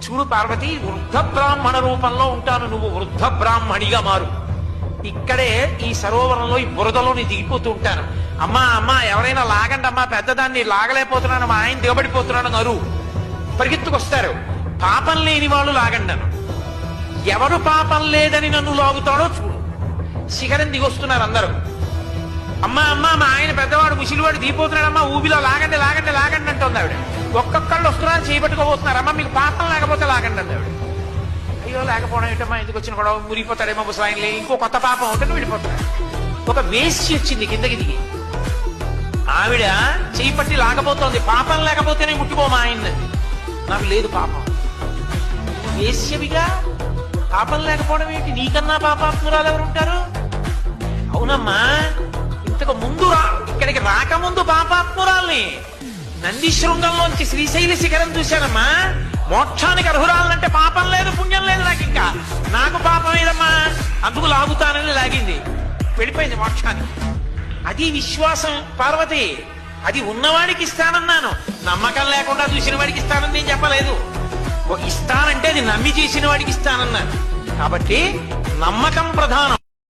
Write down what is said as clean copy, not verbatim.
చూడు పార్వతి, వృద్ధ బ్రాహ్మణ రూపంలో ఉంటాను, నువ్వు వృద్ధ బ్రాహ్మణిగా మారు. ఇక్కడే ఈ సరోవరంలో ఈ బురదలోని దిగిపోతూ ఉంటాను. అమ్మా అమ్మా ఎవరైనా లాగండి అమ్మా, పెద్దదాన్ని లాగలేకపోతున్నాను, మా ఆయన దిగబడిపోతున్నాను అరు. పరిగెత్తుకొస్తారు. పాపం లేని వాళ్ళు లాగండి అను. ఎవరు పాపం లేదని నన్ను లాగుతాడో చూడు. శిఖరం దిగొస్తున్నారు అందరూ. అమ్మా అమ్మా మా ఆయన పెద్దవాడు ముసిలివాడు దిగిపోతున్నాడమ్మా, ఊబిలో లాగండి లాగండి లాగండి అంటుంది ఆవిడ. ఒక్కొక్కళ్ళు వస్తున్నారు, చేపట్టుకోబోతున్నారు. అమ్మ మీకు పాపం లేకపోతే లాగండి అంది ఆవిడ. అయ్యో లేకపోవడం ఏంటమ్మా, ఎందుకు వచ్చిన కూడా మురిగిపోతాడేమో ముసలాయనలే, ఇంకో కొత్త పాపం ఉంటుంది వెళ్ళిపోతాడు. ఒక వేసి వచ్చింది కిందకి దిగి. ఆవిడ చేయి పట్టి లాగబోతోంది. పాపం లేకపోతేనే ముట్టుకో మా ఆయన్ని. నాకు లేదు పాపం. వేశ్యవిగా పాపం లేకపోవడం ఏంటి? నీకన్నా పాపాత్మురాలు ఎవరు ఉంటారు? అవునమ్మా, ఇంతకు ముందు ఇక్కడికి రాకముందు పాపాత్మురాల్ని నంది శృంగంలోంచి శ్రీశైల శిఖరం చూశానమ్మా. మోక్షానికి అర్హురాలంటే పాపం లేదు పుణ్యం లేదు నాకు. ఇంకా నాకు పాపం ఏదమ్మా, అందుకు లాగుతానని లాగింది, వెళ్ళిపోయింది మోక్షానికి. అది విశ్వాసం పార్వతి. అది ఉన్నవాడికి ఇస్తానన్నాను, నమ్మకం లేకుండా చూసిన వాడికి ఇస్తానని నేను చెప్పలేదు. ఇస్తానంటే అది నమ్మి చేసిన వాడికి ఇస్తానన్నాను. కాబట్టి నమ్మకం ప్రధానం.